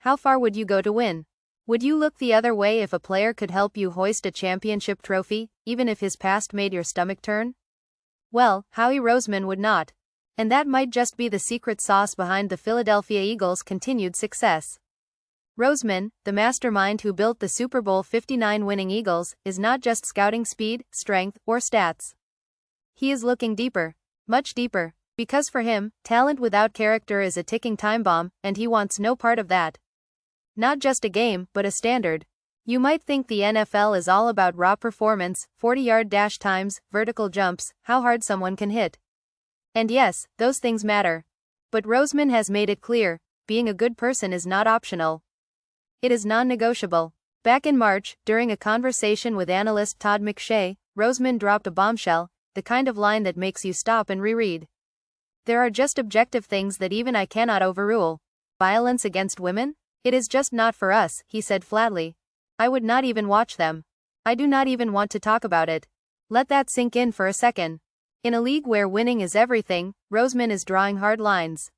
How far would you go to win? Would you look the other way if a player could help you hoist a championship trophy, even if his past made your stomach turn? Well, Howie Roseman would not. And that might just be the secret sauce behind the Philadelphia Eagles' continued success. Roseman, the mastermind who built the Super Bowl 59 winning Eagles, is not just scouting speed, strength, or stats. He is looking deeper. Much deeper. Because for him, talent without character is a ticking time bomb, and he wants no part of that. Not just a game, but a standard. You might think the NFL is all about raw performance, 40-yard dash times, vertical jumps, how hard someone can hit. And yes, those things matter. But Roseman has made it clear, being a good person is not optional. It is non-negotiable. Back in March, during a conversation with analyst Todd McShay, Roseman dropped a bombshell, the kind of line that makes you stop and reread. There are just objective things that even I cannot overrule. Violence against women? It is just not for us, he said flatly. I would not even watch them. I do not even want to talk about it. Let that sink in for a second. In a league where winning is everything, Roseman is drawing hard lines.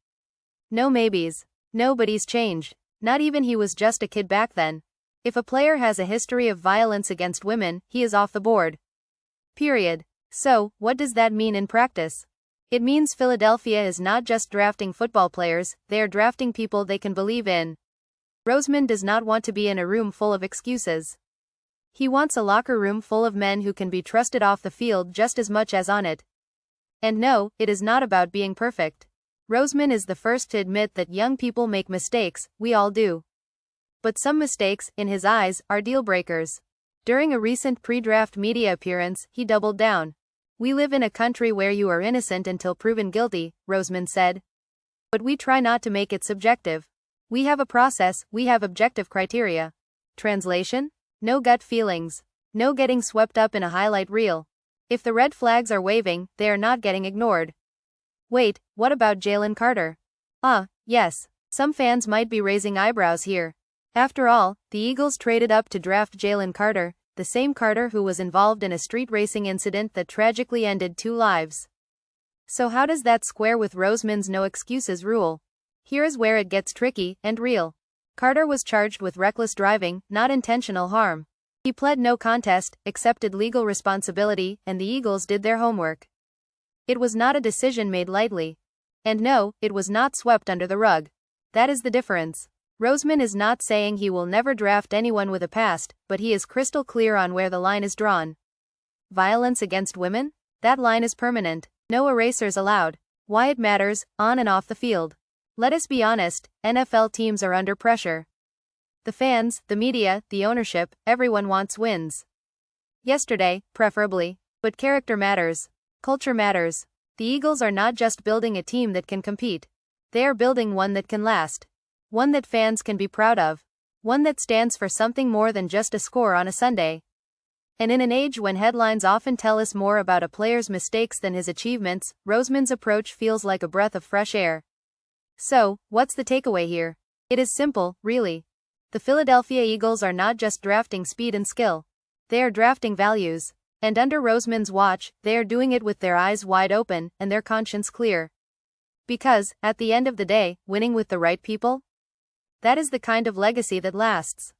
No maybes. Nobody's changed. Not even he was just a kid back then. If a player has a history of violence against women, he is off the board. Period. So, what does that mean in practice? It means Philadelphia is not just drafting football players, they are drafting people they can believe in. Roseman does not want to be in a room full of excuses. He wants a locker room full of men who can be trusted off the field just as much as on it. And no, it is not about being perfect. Roseman is the first to admit that young people make mistakes, we all do. But some mistakes, in his eyes, are deal breakers. During a recent pre-draft media appearance, he doubled down. We live in a country where you are innocent until proven guilty, Roseman said. But we try not to make it subjective. We have a process, we have objective criteria. Translation? No gut feelings. No getting swept up in a highlight reel. If the red flags are waving, they are not getting ignored. Wait, what about Jalen Carter? Yes. Some fans might be raising eyebrows here. After all, the Eagles traded up to draft Jalen Carter, the same Carter who was involved in a street racing incident that tragically ended 2 lives. So how does that square with Roseman's no excuses rule? Here is where it gets tricky and real. Carter was charged with reckless driving, not intentional harm. He pled no contest, accepted legal responsibility, and the Eagles did their homework. It was not a decision made lightly. And no, it was not swept under the rug. That is the difference. Roseman is not saying he will never draft anyone with a past, but he is crystal clear on where the line is drawn. Violence against women? That line is permanent. No erasers allowed. Why it matters, on and off the field. Let us be honest, NFL teams are under pressure. The fans, the media, the ownership, everyone wants wins. Yesterday, preferably. But character matters. Culture matters. The Eagles are not just building a team that can compete. They are building one that can last. One that fans can be proud of. One that stands for something more than just a score on a Sunday. And in an age when headlines often tell us more about a player's mistakes than his achievements, Roseman's approach feels like a breath of fresh air. So, what's the takeaway here? It is simple, really. The Philadelphia Eagles are not just drafting speed and skill. They are drafting values. And under Roseman's watch, they are doing it with their eyes wide open and their conscience clear. Because, at the end of the day, winning with the right people? That is the kind of legacy that lasts.